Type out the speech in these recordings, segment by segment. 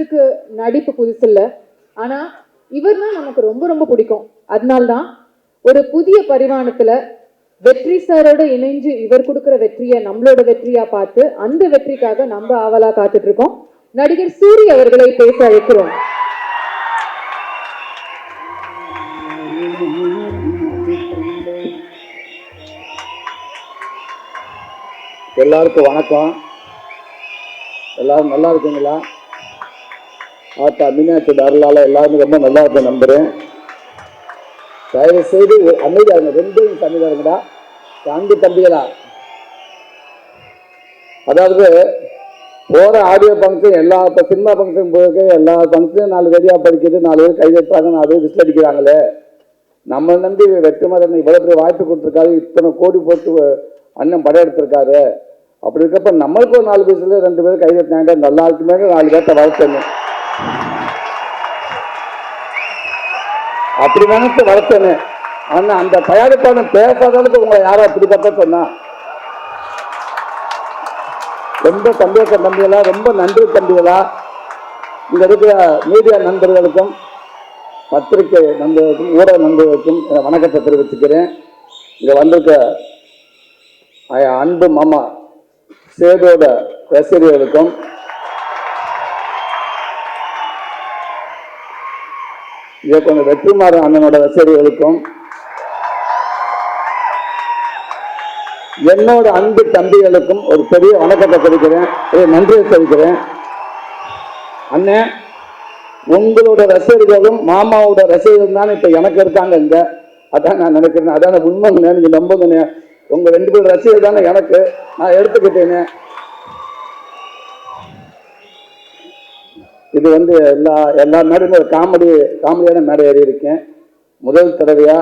இவருக்கு நடிப்பு புதுசு இல்லை, ஆனா இவர் தான் நமக்கு ரொம்ப ரொம்ப பிடிக்கும். அதனால்தான் ஒரு புதிய பரிமாணத்துல வெற்றி சாரோட இணைஞ்சு இவர் கொடுக்குற வெற்றியை நம்மளோட வெற்றியா பார்த்து அந்த வெற்றிக்காக நம்ம ஆவலா காத்துட்டு இருக்கோம். நடிகர் சூரி அவர்களை பேச அழைக்கிறோம். எல்லாருக்கும் வணக்கம். எல்லாரும் நல்லா இருக்குங்களா? ஆத்தா மீனாட்சி அருளால எல்லாருமே ரொம்ப நல்லா இருக்கும் நம்புறேன். தயவு செய்து அமைதியா இருங்க, ரெண்டும் தம்பிதா இருக்குடா, அன்பு தம்பிகளா. அதாவது போகிற ஆடியோ ஃபங்க்ஷன் எல்லா இப்போ சினிமா ஃபங்க்ஷன் போயிருக்கு, எல்லா ஃபங்க்ஷனும் 4 வரியா படிக்குது, 4 பேர் கைதட்டுறாங்க, 4 பேர் விசில் அடிக்கிறாங்களே. நம்ம நம்பி வெற்றிமாறன் இவ்வளோ பெரிய வாய்ப்பு கொடுத்துருக்காரு, இத்தனை கோடி போட்டு அண்ணன் படம் எடுத்திருக்காரு. அப்படி இருக்கப்ப நம்மளுக்கு ஒரு 4 பேர்ல 2 பேர் கைதட்டினாங்க, நல்லா இருக்குமே 4 பேர்த்த வளர்த்தணும், அப்படி நினைச்சு வளர்த்தேன்னு. ஆனா அந்த தயாரிப்பாளன் பேசாதளவுக்கு உங்களை யாரோ அப்படிப்பட்ட சொன்னா ரொம்ப சந்தோஷம் தம்பிகளா, ரொம்ப நன்றி தம்பிகளா. இங்க இருக்கிற மீடியா நண்பர்களுக்கும் பத்திரிகை நண்பர்களுக்கும் ஊடக நண்பர்களுக்கும் வணக்கத்தை தெரிவிச்சுக்கிறேன். இங்க வந்திருக்க அன்பு மாமா சேதோட ரசிகர்களுக்கும் இயக்குனர் வெற்றிமாறன் அண்ணனோட ரசிகர்களுக்கும் என்னோட அன்பு தம்பிகளுக்கும் ஒரு பெரிய வணக்கத்தை தெரிவிக்கிறேன், நன்றியை தெரிவிக்கிறேன். அண்ணன் உங்களோட ரசிகர்களும் மாமாவோட ரசிகர்கள் தான் இப்ப எனக்கு இருக்காங்க இங்க. அதான் நான் நினைக்கிறேன், அதான் உண்மை. நீங்க நம்புங்க, உங்க 2 பேர் ரசிகர்கள் தானே எனக்கு, நான் எடுத்துக்கிட்டேனே. இது வந்து எல்லா மேடையும் ஒரு காமெடியான மேடை ஏறி இருக்கேன். முதல் தடவையா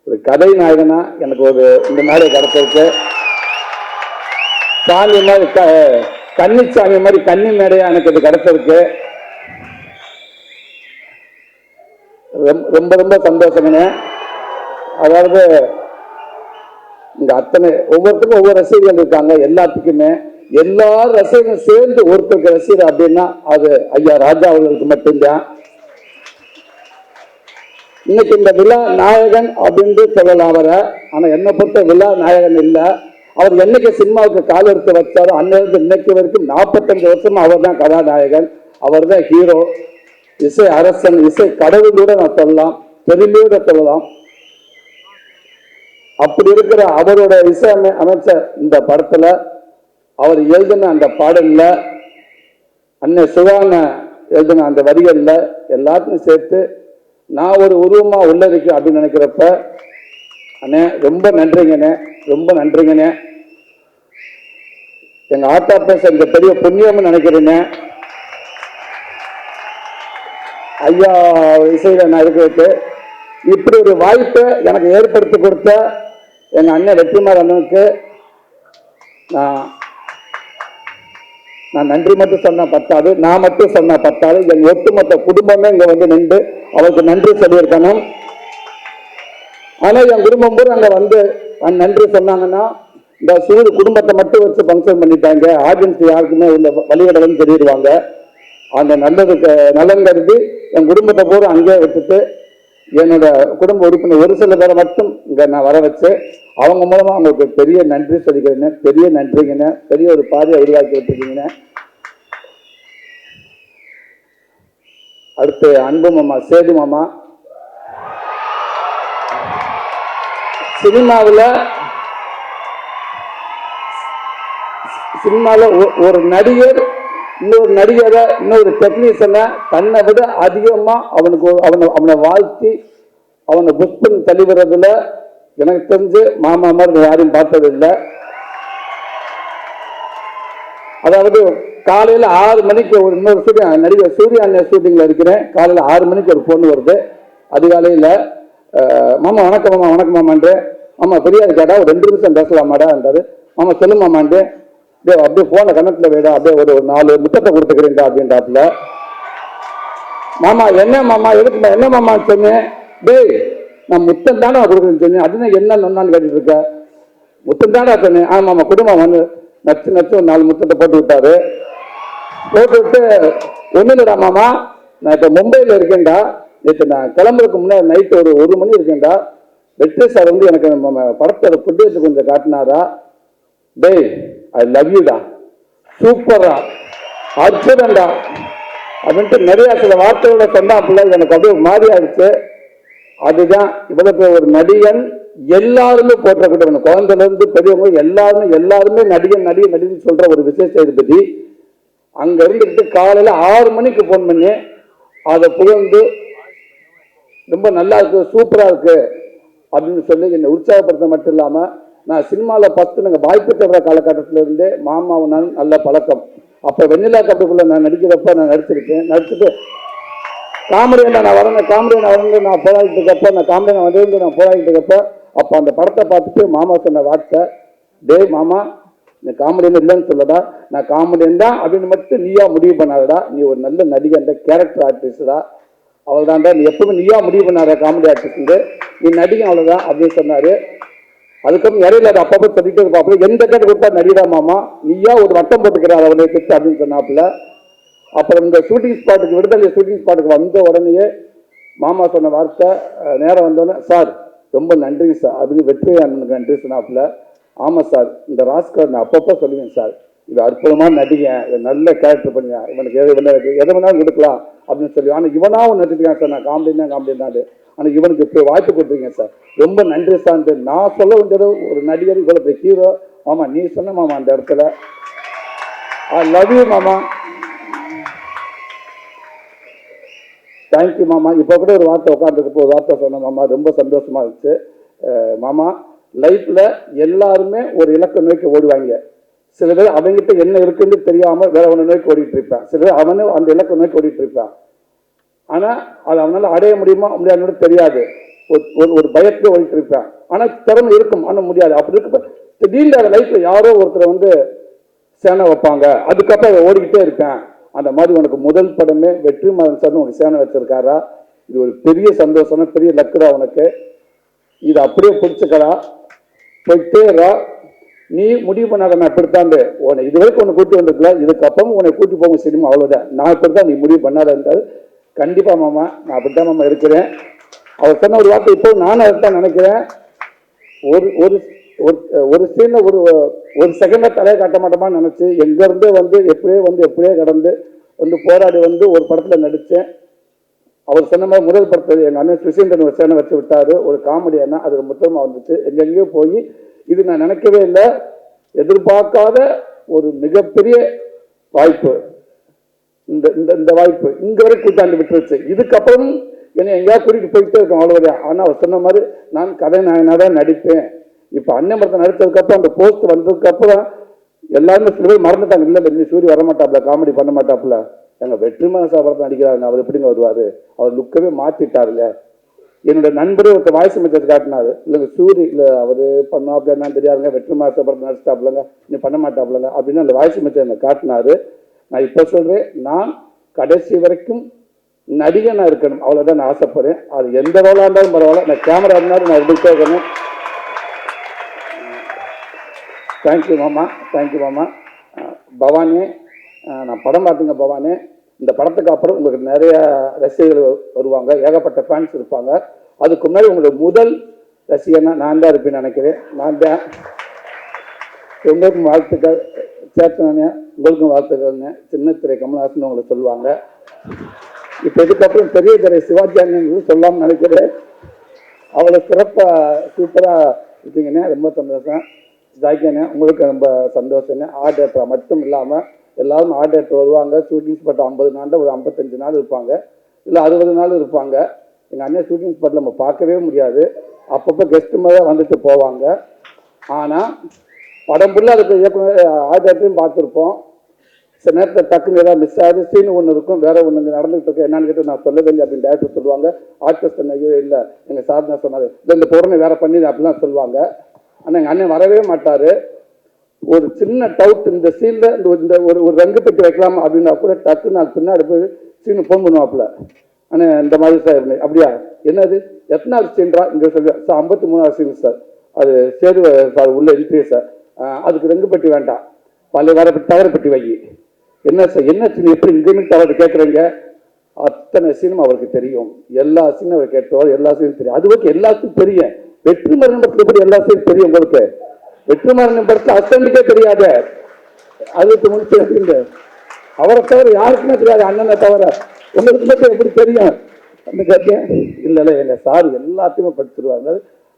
ஒரு கதை நாயகனா எனக்கு ஒரு இந்த மேடை கிடைச்சிருக்கு. சாமி மாதிரி கன்னிச்சாமி மாதிரி கன்னி மேடையா எனக்கு இது கிடைச்சிருக்கு. ரொம்ப ரொம்ப சந்தோஷங்க. அதாவது இங்க அத்தனை ஒவ்வொருத்தருக்கும் ஒவ்வொரு ரசிகர்கள் இருக்காங்க. எல்லாத்துக்குமே எல்லா ரசிகர்களும் சேர்ந்து ஒருத்தருக்கு ரசிகர் அப்படின்னா அது ஐயா ராஜா அவர்களுக்கு மட்டும்தான். இன்னைக்கு இந்த விழா நாயகன் அப்படின்னு சொல்லலாம் அவரை. ஆனா என்னை பொறுத்த விழா நாயகன் இல்லை. அவர் என்னைக்கு சினிமாவுக்கு கால் எடுத்து வச்சாரோ அன்னிலிருந்து இன்னைக்கு வரைக்கும் 45 வருஷமா அவர் தான் கதாநாயகன், அவர் தான் ஹீரோ, இசை அரசன், இசை கடவுளோட நான் சொல்லலாம், பெருமையோட சொல்லலாம். அப்படி இருக்கிற அவரோட இசை அமைச்ச இந்த படத்துல அவர் எழுதின அந்த பாடல்ல, அண்ணன் சுகான எழுதின அந்த வரிகள்ல எல்லாத்தையும் சேர்த்து நான் ஒரு உருவமா உள்ள இருக்கேன் அப்படின்னு நினைக்கிறப்ப அண்ணே ரொம்ப நன்றிங்கண்ணே, ரொம்ப நன்றிங்கண்ணே. எங்க ஆத்தா பேச இந்த பெரிய புண்ணியம்னு நினைக்கிறேன்னு. ஐயா இசையில நான் இருக்கிறதுக்கு இப்படி ஒரு வாய்ப்பை எனக்கு ஏற்படுத்தி கொடுத்த எங்க அண்ணன் வெற்றிமாறன் அண்ணனுக்கு நான் நன்றி மட்டும் சொன்னா பத்தாது, நான் மட்டும் சொன்னா பத்தாது, என் ஒட்டுமொத்த குடும்பமே இங்க வந்து நின்று அவருக்கு நன்றி சொல்லியிருக்கணும். ஆனா என் குடும்பம் பூரா அங்க வந்து நன்றி சொன்னாங்கன்னா இந்த சூடு குடும்பத்தை மட்டும் வச்சு ஃபங்க்ஷன் பண்ணிட்டாங்க, ஆடியன்ஸ் யாருக்குமே இந்த வழிகடலன்னு சொல்லிடுவாங்க. அந்த நலன் கருதி என் குடும்பத்தை பூரா அங்கே விட்டுட்டு என்னோட குடும்ப உறுப்பினர் ஒரு சில பேரை மட்டும் இங்க நான் வர வச்சு அவங்க மூலமா அவங்களுக்கு பெரிய நன்றி சொல்லிக்கிறேன். பெரிய நன்றிங்கண்ணே, பெரிய ஒரு பாதையை உருவாக்கி வச்சிருக்கீங்கண்ணே. அடுத்து அன்பு மாமா சேது மாமா. சினிமாவில் ஒரு நடிகர் இன்னொரு நடிகரை இன்னொரு டெக்னீஷியனை தன்னை விட அதிகமா அவனை வாழ்த்தி அவனை புஷ் பண்ணி தள்ளிவிடுறதுல எனக்கு தெரிஞ்சு மாமா மாதிரி யாரையும் பார்த்தது இல்லை. அதாவது காலையில் 6 மணிக்கு ஒரு இன்னொரு நடிகர் சூர்யா அண்ணன் ஷூட்டிங்கில் இருக்கிறேன். காலையில் 6 மணிக்கு ஒரு பொண்ணு வருது அதிகாலையில். மாமா வணக்கம் மாமா, வணக்கம் மாமான்றேன். மாமா பெரியாரு கேட்டா ஒரு 2 நிமிஷம் பேசலாமாடா என்றாரு. மாமா சொல்லு மாமாண்டு, அப்படியே போன கணத்துல வேடா, அப்படியே ஒரு 4 முத்தத்தை கொடுத்துக்கிறேன்டா அப்படின்றாப்புல. மாமா என்ன மாமா எதுக்கு என்ன மாமான்னு சொன்னேன். டேய் நான் முத்தம் தானே கொடுக்குறேன்னு சொன்னேன். அதுனா என்ன நொன்னான்னு கேட்டுட்டு இருக்க. முத்தம் தானே சொன்னேன். ஆமாம் குடும்பம் வந்து நச்சு ஒரு 4 முத்தத்தை போட்டு விட்டாரு. போட்டு விட்டு ஒன்றும் இல்லைடா மாமா, நான் இப்போ மும்பையில் இருக்கேன்டா. நேற்று நான் கிளம்புறதுக்கு முன்னாடி நைட்டு ஒரு 1 மணி இருக்கேன்டா. வெற்றி சார் வந்து எனக்கு நம்ம படத்தோட ஃபுட்டேஜ் கொஞ்சம் காட்டினாரா. டேய், ஐ லவ் யூடா, சூப்பரா, அற்புதம்டா அப்படின்ட்டு நிறைய சில வார்த்தையோட சொன்னாப்புல. எனக்கு அப்படியே மாறி ஆயிடுச்சு. அதுதான் இவ்வளவு ஒரு நடிகன் எல்லாருமே போற்றக்கூடிய குழந்தைல இருந்து பெரியவங்க எல்லாருமே நடிகன் நடிகன் நடிகன் சொல்ற ஒரு விசேஷ சேதுபதி அங்க இருந்துட்டு காலையில 6 மணிக்கு போன் பண்ணி அதை புகழ்ந்து ரொம்ப நல்லா இருக்கு, சூப்பரா இருக்கு அப்படின்னு சொல்லி என்னை உற்சாகப்படுத்த மட்டும் இல்லாம, நான் சினிமாவில் ஃபர்ஸ்ட் நாங்கள் வாய்ப்பு தர்ற காலகட்டத்தில இருந்தே மாமாவும் நான் நல்ல பழக்கம். அப்போ வெண்ணிலா கப்பலுக்குள்ள நான் நடிக்கிறப்ப நான் நடிச்சிருக்கேன். நடிச்சுட்டு காமெடியில் நான் வரேன், காமெடியை நான் வந்து நான் போராடிட்டு இருக்கப்ப, நான் காமெடியை நான் வந்து நான் போராடிட்டு இருக்கப்ப, அப்போ அந்த படத்தை பார்த்துட்டு மாமா சொன்ன வார்த்தை, டே மாமா, இந்த காமெடியன் இல்லைன்னு சொல்லடா, நான் காமெடியன் தான் அப்படின்னு மட்டும் நீயா முடிவு பண்ணாதடா, நீ ஒரு நல்ல நடிகன், கேரக்டர் ஆர்டிஸ்டா, அவள் தான்டா, நீ எப்பவுமே நீயா முடிவு பண்ணாத காமெடி ஆர்டிஸ்ட், நீ நடிகன் அவ்வளோதான் அப்படின்னு சொன்னாரு. அதுக்கப்புறம் இடையில அது அப்பப்போ சொல்லிட்டு இருப்பாப்புல, எந்த கேட்டு கொடுத்தா நடிகா மாமா, நீயா ஒரு வட்டம் போட்டுக்கிறார் அவனை கிட்ட அப்படின்னு சொன்னாப்புல. அப்புறம் இந்த ஷூட்டிங் ஸ்பாட்டுக்கு, விடுதலை ஷூட்டிங் ஸ்பாட்டுக்கு வந்த உடனேயே மாமா சொன்ன வார்த்தை, நேரம் வந்தோடனே, சார் ரொம்ப நன்றி சார் அப்படின்னு வெற்றி அண்ணனுக்கு நன்றி சொன்னாப்புல. ஆமாம் சார், இந்த ராஸ்கர் நான் அப்பப்போ சொல்லுவேன் சார், இது அற்புதமான நடிகன், நல்ல கேரக்டர் பண்ணுவேன், இவனுக்கு எதை வேணாலும் கொடுக்கலாம் அப்படின்னு சொல்லி. ஆனால் இவனாவும் நடிச்சிருக்கேன் சார், நான் காமெடி தான், ஆனால் இவனுக்கு இப்போ வாய்ப்பு கொடுத்துருக்கேன் சார், ரொம்ப நன்றி சார். நான் சொல்ல வேண்டியது, ஒரு நடிகர் இவ்வளோ பெரிய ஹீரோ மாமா, நீ சொன்ன மாமா அந்த இடத்துல, ஐ லவ் யூ மாமா, தேங்க்யூ மாமா. இப்போ கூட ஒரு வார்த்தை உட்காந்துருக்கு, ஒரு வார்த்தை சொன்ன மாமா, ரொம்ப சந்தோஷமா இருந்துச்சு மாமா. லைஃப்ல எல்லாருமே ஒரு இலக்கை நோக்கி ஓடுவாங்க. சில பேர் அவங்ககிட்ட என்ன இருக்குன்னு தெரியாம வேற ஒன்று நோக்கி ஓடிட்டு இருப்பான். சில பேர் அவனு அந்த இலக்கை நோக்கி ஓடிட்டு இருப்பான். ஆனா அது அவனால அடைய முடியுமா முடியாது தெரியாது, ஒரு பயத்துல ஓடிட்டு இருப்பான். ஆனா திறமை இருக்கும், ஆனா முடியாது. அப்படி இருக்க திடீர்னு லைஃப்ல யாரோ ஒருத்தர் வந்து சேனை வைப்பாங்க, அதுக்கப்புறம் ஓடிக்கிட்டே இருப்பேன். அந்த மாதிரி உனக்கு முதல் படமே வெற்றிமாறன் சார் உனக்கு சேனை வச்சிருக்காரா, இது ஒரு பெரிய சந்தோஷம், பெரிய லக்குடா உனக்கு. இது அப்படியே பிடிச்சிக்கடா, போயிட்டேரா, நீ முடிவு பண்ணாத நான் இப்படித்தாண்டு உன்னை இது வரைக்கும் உன்னை கூட்டி வந்திருக்கல, இதுக்கப்புறம் உன்னை கூட்டி போங்க சினிமா, அவ்வளோதான், நான் இப்படித்தான், நீ முடிவு பண்ணாத இருந்தாரு. கண்டிப்பா மாமா, நான் அப்படித்தான் மாமா இருக்கிறேன். அவர் சொன்ன ஒரு வார்த்தை இப்போ நானும் அதைத்தான் நினைக்கிறேன். ஒரு ஒரு சீன்ல ஒரு செகண்ட்ல தலையை காட்ட மாட்டோமான்னு நினைச்சு எங்க இருந்தே வந்து எப்படியே கடந்து வந்து போராடி வந்து ஒரு படத்துல நடிச்சேன். அவர் சொன்ன மாதிரி முதல் படத்தில் எங்க அண்ணன் சுசீந்திரன் ஒரு சேனை வச்சு விட்டாரு, ஒரு காமெடியானா அது மொத்தமா வந்துச்சு. எங்கெங்கேயோ போய் இது நான் நினைக்கவே இல்லை, எதிர்பார்க்காத ஒரு மிகப்பெரிய வாய்ப்பு. இந்த வாய்ப்பு இங்க வரை கூட்டாண்டு விட்டுருச்சு. இதுக்கப்புறம் என்னை எங்கேயாவது கூட்டிட்டு போயிட்டே இருக்கோம், அவ்வளவுதான். ஆனா அவர் சொன்ன மாதிரி நான் கதை நாயனா தான் நடிப்பேன். இப்ப அண்ணன் படத்தை நடிச்சதுக்கு அப்புறம், அந்த போஸ்ட் வந்ததுக்கு அப்புறம் எல்லாருமே சில பேர் மறந்துட்டாங்க, இல்ல இந்த சூரிய வர மாட்டாப்ல, காமெடி பண்ண மாட்டாப்ல, எங்க வெற்றிமாறன் சார் படத்தை நடிக்கிறாருங்க, அவர் எப்படிங்க வருவாரு, அவர் லுக்கவே மாத்திட்டாருங்க. என்னோட நண்பரே ஒருத்தர் வாய்ஸ் மெசேஜ் காட்டினாரு, இல்லைங்க சூரிய இல்ல அவரு பண்ணாப்ல என்ன தெரியாதுங்க, வெற்றிமாறன் சார் படத்தை நடிச்சிட்டாப்லங்க, நீ பண்ண மாட்டாப்லங்க அப்படின்னு அந்த வாய்ஸ் மெசேஜ் காட்டினாரு. நான் இப்ப சொல்றேன், நான் கடைசி வரைக்கும் நடிகனா இருக்கணும், அவ்வளவுதான் நான் ஆசைப்படுறேன். அது எந்த ரோலா இருந்தாலும் பரவாயில்ல, நான் கேமரா இருந்தாலும் நான் எடுத்துட்டே இருக்கணும். தேங்க்யூ மாமா, தேங்க்யூ மாமா. பவானி, நான் படம் பார்த்தீங்க பவானி, இந்த படத்துக்கு அப்புறம் உங்களுக்கு நிறைய ரசிகர்கள் வருவாங்க, ஏகப்பட்ட ஃபேன்ஸ் இருப்பாங்க. அதுக்கு முன்னாடி உங்களுடைய முதல் ரசிகனா நான் தான் இருப்பேன்னு நினைக்கிறேன். நான் தான். உங்களுக்கும் வாழ்த்துக்கள் சேர்த்தனே, உங்களுக்கும் வாழ்த்துக்கள்ங்க. சின்ன திரை கமல்ஹாசன் உங்களை சொல்லுவாங்க. இப்போ இதுக்கப்புறம் பெரிய திரை சிவாஜி சொல்லாமல் நினைக்கிறேன். அவ்வளோ சிறப்பாக சூப்பராக இருக்கீங்கண்ணே, ரொம்ப சந்தோஷம். ஜாக்கியண்ணே உங்களுக்கு ரொம்ப சந்தோஷம்ண்ணே. ஆர்ட் டேரக்டராக மட்டும் இல்லாமல் எல்லாரும் ஆர்ட் டேரக்டர் வருவாங்க. ஷூட்டிங் ஸ்பாட் 50 நாள் ஒரு 55 நாள் இருப்பாங்க, இல்லை 60 நாள் இருப்பாங்க. எங்கள் அண்ணன் ஷூட்டிங் ஸ்பாட்டில் நம்ம பார்க்கவே முடியாது, அப்பப்போ கெஸ்ட் மாதிரி வந்துட்டு போவாங்க. ஆனால் படம் ஃபுல்லாக அதுக்கு இயக்குனர் ஆர்ட் டேரக்டரையும் பார்த்துருப்போம். சில நேரத்தில் டக்குன்னு ஏதாவது மிஸ் ஆகுது, சீன் ஒன்று இருக்கும், வேற ஒன்று இங்கே நடந்துகிட்டு இருக்கு, என்னன்னு கேட்டு நான் சொல்லவே இல்லை அப்படின்னு டேரக்டர் சொல்லுவாங்க. ஆர்டிஸ்ட் ஐயோ இல்லை எங்கள் சார் தான் சொன்னார், இந்த பொருளை வேற பண்ணி அப்படிலாம் சொல்லுவாங்க. ஆனால் எங்கள் அண்ணன் வரவே மாட்டார். ஒரு சின்ன டவுட், இந்த சீனில் இந்த ஒரு ரங்கு பெட்டி வைக்கலாமா அப்படின்னா கூட டக்குன்னு நான் பின்னாடி போய் சீனு ஃபோன் பண்ணுவாப்புல, ஆனால் இந்த மாதிரி சார் அப்படியா என்னது எத்தனாவது சீன்றா இங்கே சொல்லி சார் 53வது சீன் சார், அது சேது சார் உள்ள என்ட்ரி சார், அதுக்கு ரங்கு பெட்டி வேண்டாம், பழைய வேற தகர பெட்டி வை, என்ன சார் என்ன சீன் எப்படி இன்க்ரிமெண்ட் அவர்கிட்ட கேட்குறீங்க? அத்தனை சீனும் அவருக்கு தெரியும். எல்லா சீனும் அவர் கேட்டவர், எல்லா சீனும் தெரியும். அது வரைக்கும் எல்லாத்துக்கும் தெரியும். வெற்றிமாறன் படத்துல எப்படி எல்லா சீனும் தெரியும் உங்களுக்கு? வெற்றிமாறன் படத்துல அஸ்டண்டுக்கே தெரியாது. அதுக்கு முடிச்சு அவரை தவிர யாருக்குமே தெரியாது, அண்ணனை தவிர. உங்களுக்கு மட்டும் எப்படி தெரியும்? அந்த கேட்டேன். இல்லை எங்க சார் எல்லாத்தையுமே படிச்சிருவாங்க.